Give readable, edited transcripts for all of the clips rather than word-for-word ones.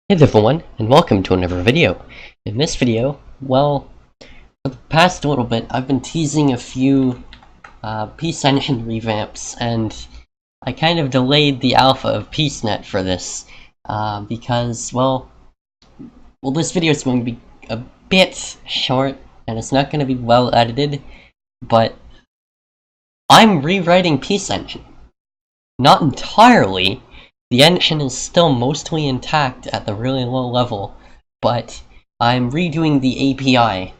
Hey there everyone, and welcome to another video. In this video, well, for the past little bit, I've been teasing a few Peace Engine revamps, and I kind of delayed the alpha of PeaceNet for this, because, well, this video is going to be a bit short, and it's not going to be well edited, but I'm rewriting Peace Engine. Not entirely. The engine is still mostly intact at the really low level, but I'm redoing the API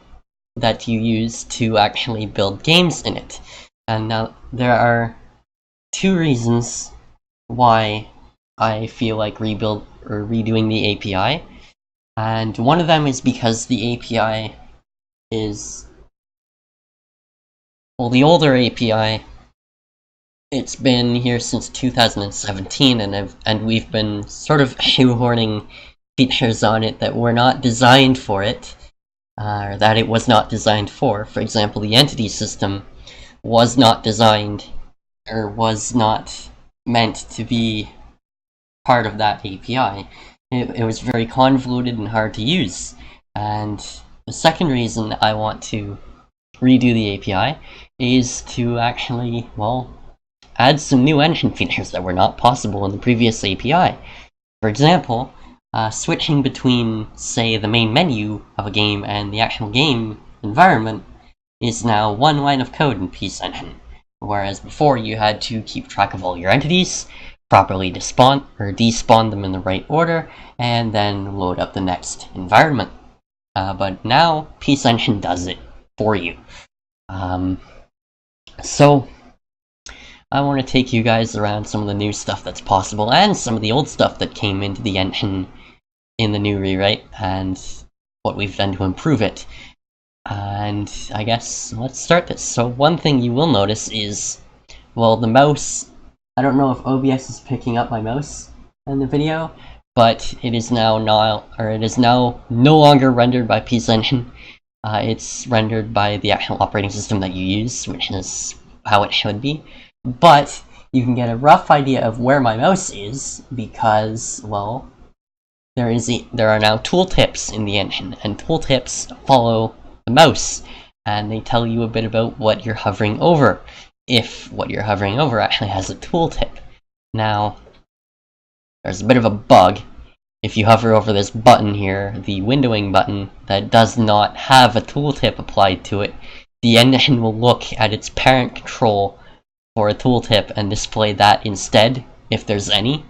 that you use to actually build games in it. And now there are two reasons why I feel like redoing the API. And one of them is because the API is, well, the older API, it's been here since 2017, and we've been sort of shoehorning features on it that were not designed for it, or that it was not designed for. For example, the entity system was not designed, or was not meant to be part of that API. It was very convoluted and hard to use. And the second reason I want to redo the API is to actually, well, add some new engine features that were not possible in the previous API. For example, switching between, say, the main menu of a game and the actual game environment is now one line of code in Peace Engine, whereas before you had to keep track of all your entities, properly despawn them in the right order, and then load up the next environment. But now, Peace Engine does it for you. So I want to take you guys around some of the new stuff that's possible, and some of the old stuff that came into the engine in the new rewrite, and what we've done to improve it. And I guess let's start this. So one thing you will notice is, well, the mouse, I don't know if OBS is picking up my mouse in the video, but it is now no longer rendered by Peace Engine. It's rendered by the actual operating system that you use, which is how it should be. But you can get a rough idea of where my mouse is because, well, there are now tooltips in the engine, and tooltips follow the mouse, and they tell you a bit about what you're hovering over, if what you're hovering over actually has a tooltip. Now, there's a bit of a bug. If you hover over this button here, the windowing button, that does not have a tooltip applied to it, the engine will look at its parent control for a tooltip and display that instead, if there's any.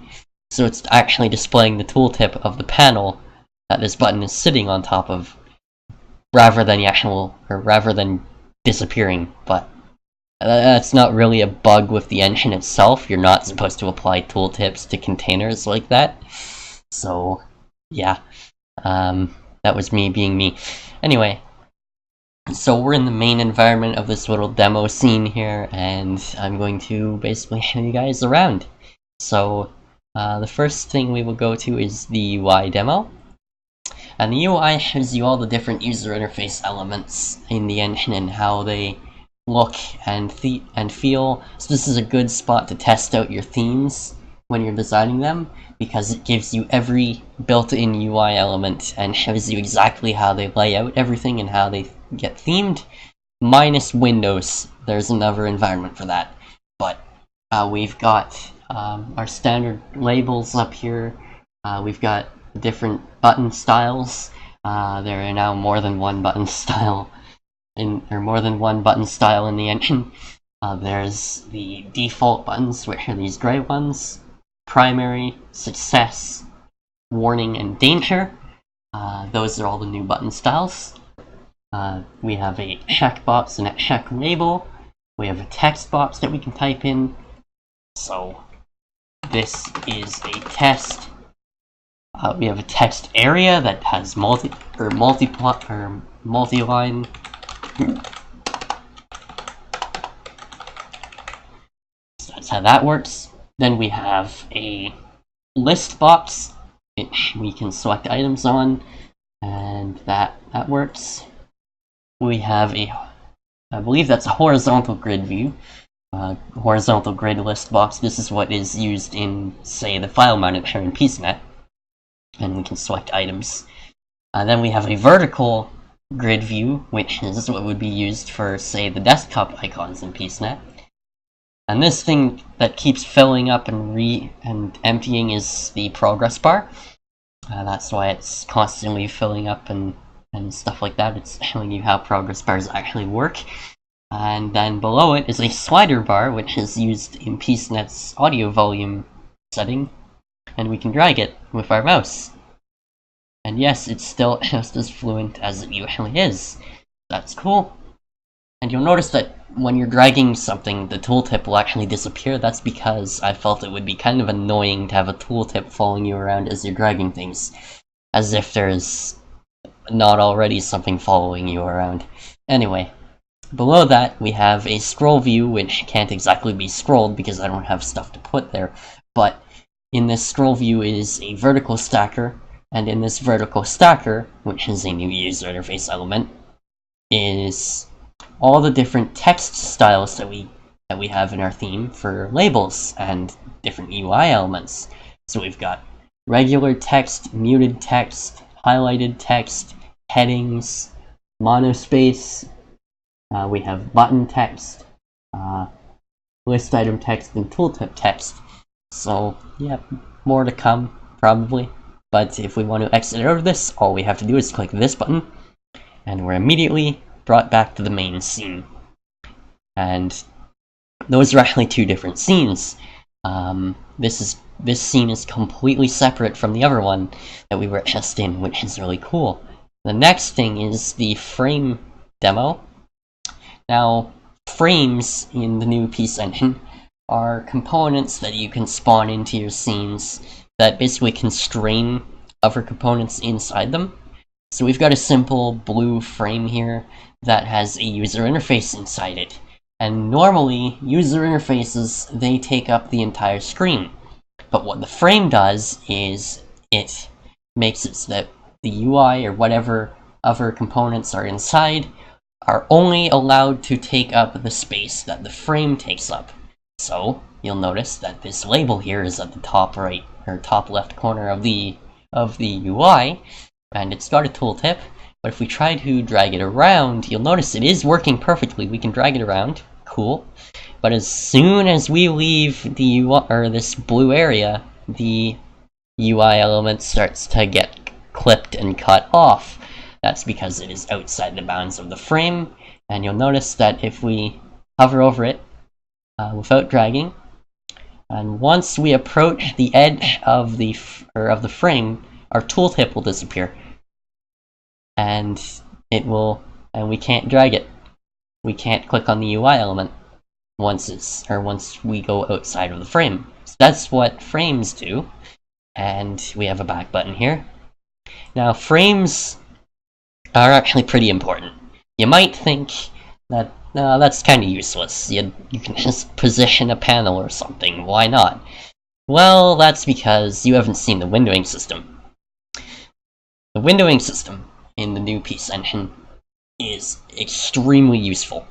So it's actually displaying the tooltip of the panel that this button is sitting on top of, rather than disappearing. But that's not really a bug with the engine itself. You're not supposed to apply tooltips to containers like that. So, yeah. That was me being me. Anyway. So we're in the main environment of this little demo scene here, and I'm going to basically show you guys around. So the first thing we will go to is the UI demo. And the UI shows you all the different user interface elements in the engine and how they look and feel. So this is a good spot to test out your themes when you're designing them, because it gives you every built-in UI element and shows you exactly how they lay out everything and how they get themed, minus Windows. There's another environment for that. But we've got our standard labels up here. We've got different button styles. There are now more than one button style in the engine. There's the default buttons, which are these gray ones: primary, success, warning, and danger. Those are all the new button styles. We have a checkbox and a check label. We have a text box that we can type in. So this is a test. We have a text area that has multi-line. So that's how that works. Then we have a list box, which we can select items on, and that works. We have I believe that's a horizontal grid view, horizontal grid list box. This is what is used in, say, the file manager in PeaceNet. and we can select items. Then we have a vertical grid view, which is what would be used for, say, the desktop icons in PeaceNet. And this thing that keeps filling up and emptying is the progress bar. That's why it's constantly filling up and stuff like that. It's showing you how progress bars actually work. And then below it is a slider bar, which is used in PeaceNet's audio volume setting, and we can drag it with our mouse. And yes, it's still just as fluent as it usually is. That's cool. And you'll notice that when you're dragging something, the tooltip will actually disappear. That's because I felt it would be kind of annoying to have a tooltip following you around as you're dragging things, as if there's not already something following you around. Anyway, below that we have a scroll view, which can't exactly be scrolled because I don't have stuff to put there, but in this scroll view is a vertical stacker, and in this vertical stacker, which is a new user interface element, is all the different text styles that we have in our theme for labels and different UI elements. So we've got regular text, muted text, highlighted text, headings, monospace, we have button text, list item text, and tooltip text. So yeah, more to come, probably. But if we want to exit out of this, all we have to do is click this button, and we're immediately brought back to the main scene. And those are actually two different scenes. This scene is completely separate from the other one that we were just in, which is really cool. The next thing is the frame demo. Now, frames in the new Peace engine are components that you can spawn into your scenes that basically constrain other components inside them. So we've got a simple blue frame here that has a user interface inside it. And normally, user interfaces, they take up the entire screen. But what the frame does is it makes it so that the UI or whatever other components are inside are only allowed to take up the space that the frame takes up. So you'll notice that this label here is at the top right or top left corner of the UI, and it's got a tooltip. But if we try to drag it around, you'll notice it is working perfectly. We can drag it around, cool. But as soon as we leave the UI or this blue area, the UI element starts to get clipped and cut off. That's because it is outside the bounds of the frame, and you'll notice that if we hover over it without dragging, and once we approach the edge of the frame, our tooltip will disappear, and we can't drag it. We can't click on the UI element once we go outside of the frame. So that's what frames do, and we have a back button here. Now, frames are actually pretty important. You might think that that's kind of useless. You can just position a panel or something. Why not? Well, that's because you haven't seen the windowing system. The windowing system in the new Peace engine is extremely useful.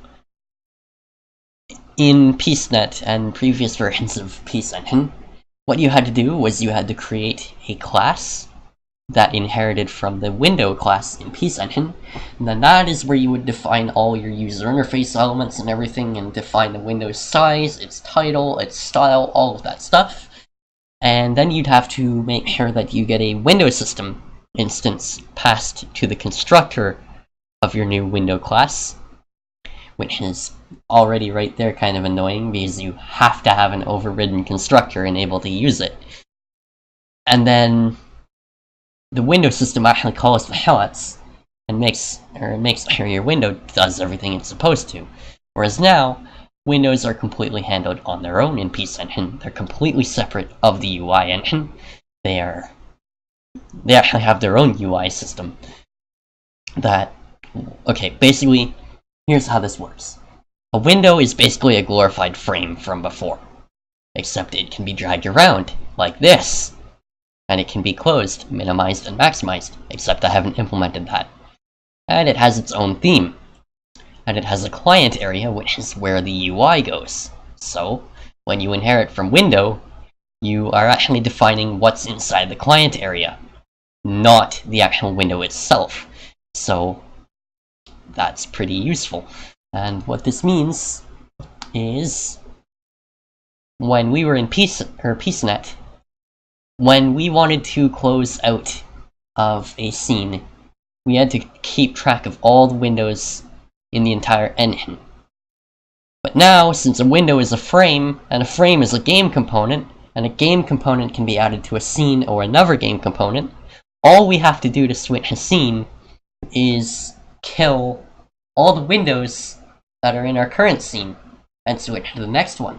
In PeaceNet and previous versions of Peace engine, what you had to do was you had to create a class that inherited from the window class in Peace engine, and then that is where you would define all your user interface elements and everything, and define the window's size, its title, its style, all of that stuff. And then you'd have to make sure that you get a window system instance passed to the constructor of your new window class, which is already right there kind of annoying because you have to have an overridden constructor and able to use it. And then the window system actually calls the hellets and makes sure your window does everything it's supposed to. Whereas now, windows are completely handled on their own in Peace engine. They're completely separate of the UI engine. They actually have their own UI system. Okay, basically, here's how this works. A window is basically a glorified frame from before, except it can be dragged around, like this. And it can be closed, minimized, and maximized, except I haven't implemented that. And it has its own theme. And it has a client area, which is where the UI goes. So, when you inherit from window, you are actually defining what's inside the client area. not the actual window itself. So that's pretty useful. And what this means is when we were in PieceNet, when we wanted to close out of a scene, we had to keep track of all the windows in the entire engine. But now, since a window is a frame, and a frame is a game component, and a game component can be added to a scene or another game component, all we have to do to switch a scene is kill all the windows that are in our current scene and switch to the next one.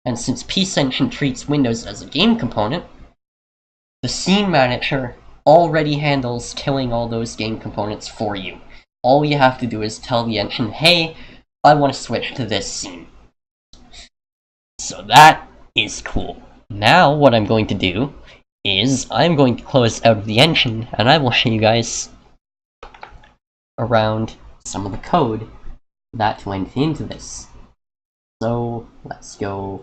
And since PieceEngine treats windows as a game component, the scene manager already handles killing all those game components for you. All you have to do is tell the engine, hey, I want to switch to this scene. So that is cool. Now what I'm going to do is I'm going to close out of the engine, and I will show you guys around some of the code that went into this. So let's go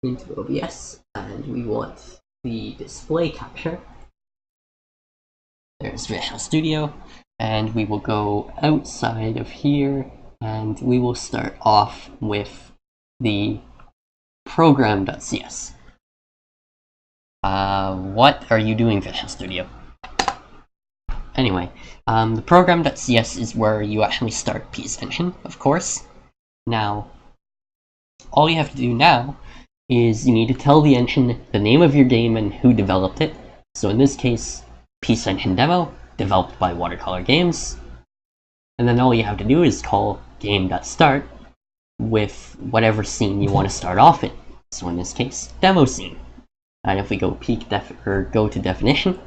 into OBS, and we want the display capture. There's Visual Studio, and we will go outside of here, and we will start off with the program.cs. What are you doing, Visual Studio? Anyway, the program.cs is where you actually start PieceEngine, of course. Now, all you have to do now is you need to tell the engine the name of your game and who developed it. So in this case, PieceEngine Demo, developed by Watercolor Games. And then all you have to do is call game.start with whatever scene you want to start off in. So in this case, demo scene. And if we go go to definition,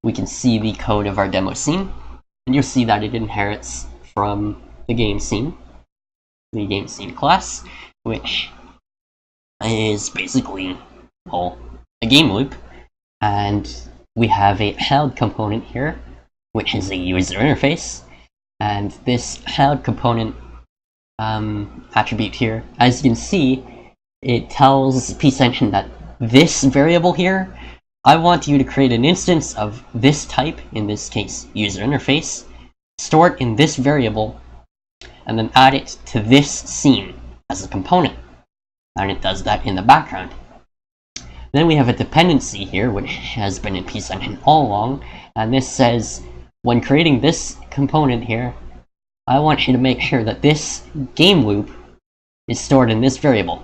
we can see the code of our demo scene, and you'll see that it inherits from the game scene class, which is basically, well, a game loop. And we have a HALD component here, which is a user interface. And this HALD component attribute here, as you can see, it tells PieceEngine that this variable here, I want you to create an instance of this type, in this case user interface, store it in this variable, and then add it to this scene as a component. And it does that in the background. Then we have a dependency here, which has been in PieceEngine all along, and this says, when creating this component here, I want you to make sure that this game loop is stored in this variable.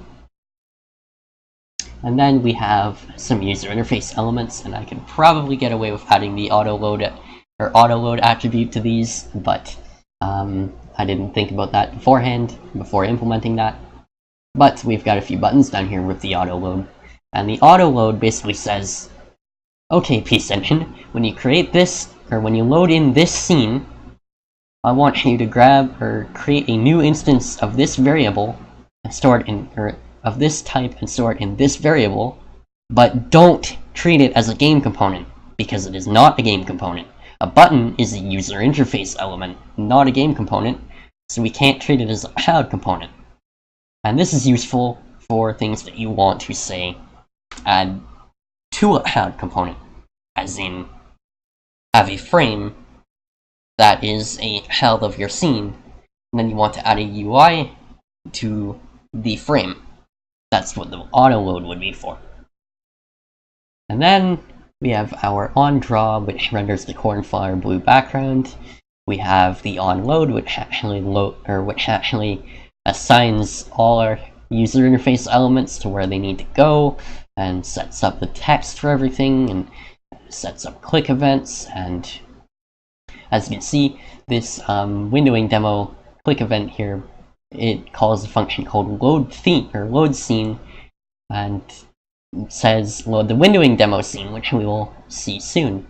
And then we have some user interface elements, and I could probably get away with adding the auto load attribute to these, but I didn't think about that beforehand, before implementing that. But we've got a few buttons down here with the auto load. And the auto load basically says, okay, PieceEngine, when you create this, or when you load in this scene, I want you to grab or create a new instance of this variable and store it in, or of this type and store it in this variable, but don't treat it as a game component, because it is not a game component. A button is a user interface element, not a game component, so we can't treat it as a HALD component. And this is useful for things that you want to, say, add to a HALD component, as in have a frame that is a HALD of your scene, and then you want to add a UI to the frame. That's what the auto load would be for. And then we have our onDraw, which renders the cornflower blue background. We have the onLoad, which actually assigns all our user interface elements to where they need to go, and sets up the text for everything, and sets up click events. And as you can see, this windowing demo click event here, it calls a function called load scene, and says load the windowing demo scene, which we will see soon.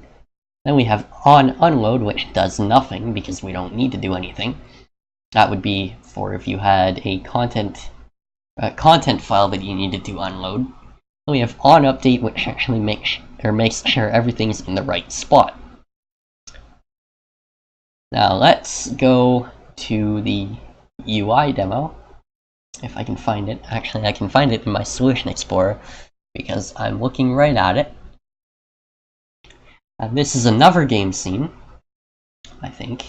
Then we have onUnload, which does nothing because we don't need to do anything. That would be for if you had a content file that you needed to unload. Then we have onUpdate, which actually makes sure everything's in the right spot. Now let's go to the UI demo, if I can find it. Actually, I can find it in my Solution Explorer, because I'm looking right at it. And this is another game scene, I think.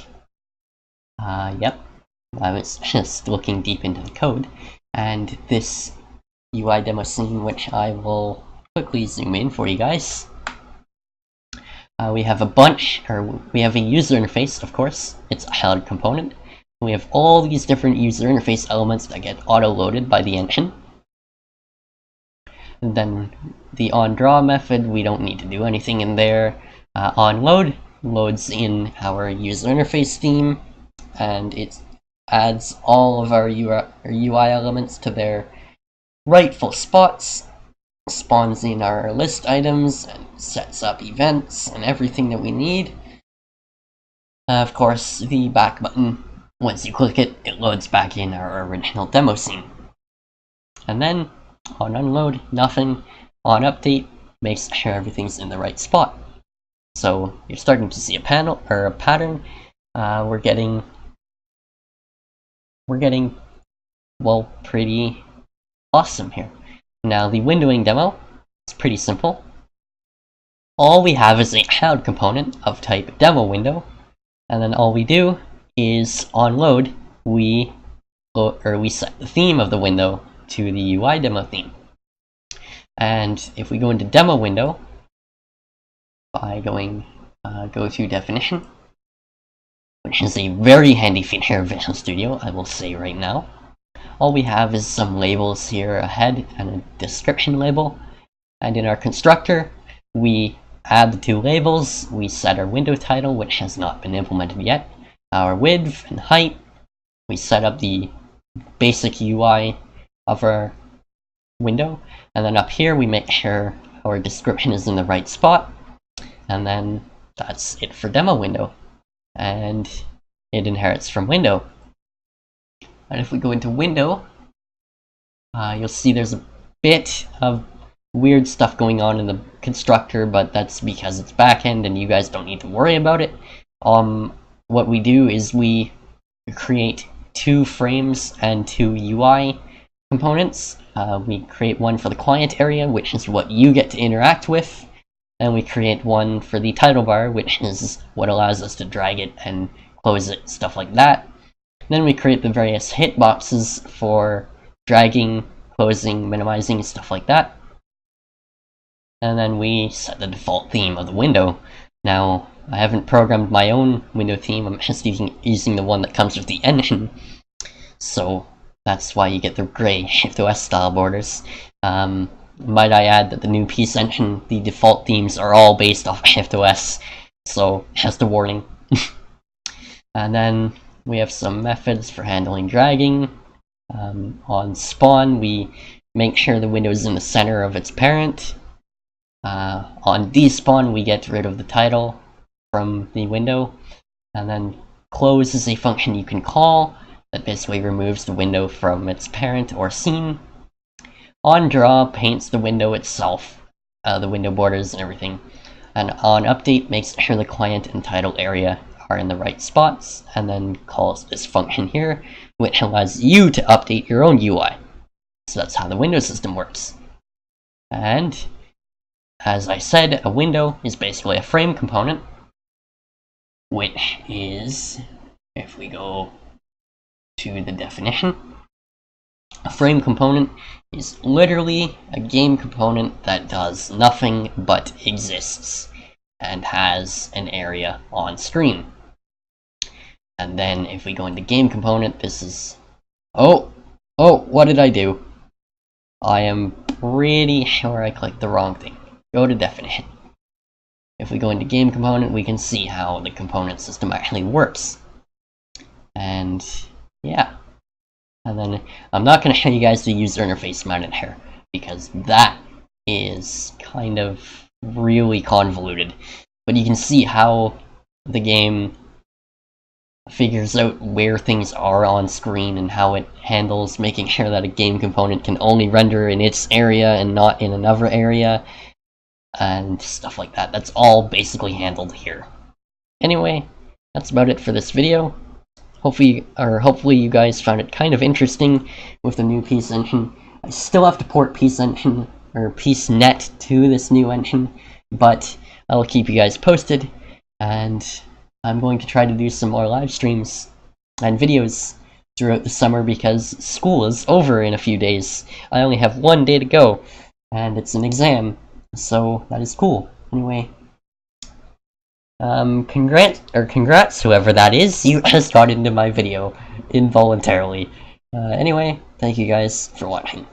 Yep. I was just looking deep into the code, and this UI demo scene, which I will quickly zoom in for you guys. We have we have a user interface, of course. It's a held component. We have all these different user interface elements that get auto-loaded by the engine. And then the onDraw method, we don't need to do anything in there. OnLoad loads in our user interface theme, and it adds all of our UI elements to their rightful spots, spawns in our list items, and sets up events and everything that we need. Of course, the back button, once you click it, it loads back in our original demo scene. And then, on unload, nothing. On update, makes sure everything's in the right spot. So you're starting to see a panel or a pattern. We're getting well, pretty awesome here. Now the windowing demo is pretty simple. All we have is a cloud component of type demo window, and then all we do is on load we set the theme of the window to the UI demo theme. And if we go into demo window by going go to definition, which is a very handy feature of Visual Studio, I will say right now. All we have is some labels here, a head and a description label. And in our constructor, we add the two labels, we set our window title, which has not been implemented yet, our width and height, we set up the basic UI of our window, and then up here we make sure our description is in the right spot, and then that's it for demo window. And it inherits from window. And if we go into window, you'll see there's a bit of weird stuff going on in the constructor, but that's because it's backend and you guys don't need to worry about it. What we do is we create two frames and two UI components. We create one for the client area, which is what you get to interact with. And we create one for the title bar, which is what allows us to drag it and close it, stuff like that. Then we create the various hitboxes for dragging, closing, minimizing, stuff like that. And then we set the default theme of the window. Now, I haven't programmed my own window theme, I'm just using the one that comes with the engine. So that's why you get the gray ShiftOS style borders. Might I add that the new Peace engine, the default themes are all based off ShiftOS, so just a warning. And then we have some methods for handling dragging. On spawn, we make sure the window is in the center of its parent. On despawn, we get rid of the title from the window. And then close is a function you can call that basically removes the window from its parent or scene. OnDraw paints the window itself, the window borders and everything. And onUpdate makes sure the client and title area are in the right spots, and then calls this function here, which allows you to update your own UI. So that's how the window system works. And as I said, a window is basically a frame component, which is, if we go to the definition, a frame component is literally a game component that does nothing but exists and has an area on screen. And then if we go into game component, this is... Oh, what did I do? I am pretty sure I clicked the wrong thing. Go to definition. If we go into game component, we can see how the component system actually works. And yeah. And then I'm not going to show you guys the user interface manager because that is kind of really convoluted. But you can see how the game figures out where things are on screen and how it handles making sure that a game component can only render in its area and not in another area and stuff like that. That's all basically handled here. Anyway, that's about it for this video. Hopefully you guys found it kind of interesting with the new Peace engine. I still have to port Peace engine or PeaceNet to this new engine, but I'll keep you guys posted, and I'm going to try to do some more live streams and videos throughout the summer because school is over in a few days. I only have 1 day to go, and it's an exam, so that is cool. Anyway, congrats whoever that is, you just got into my video involuntarily. Anyway, thank you guys for watching.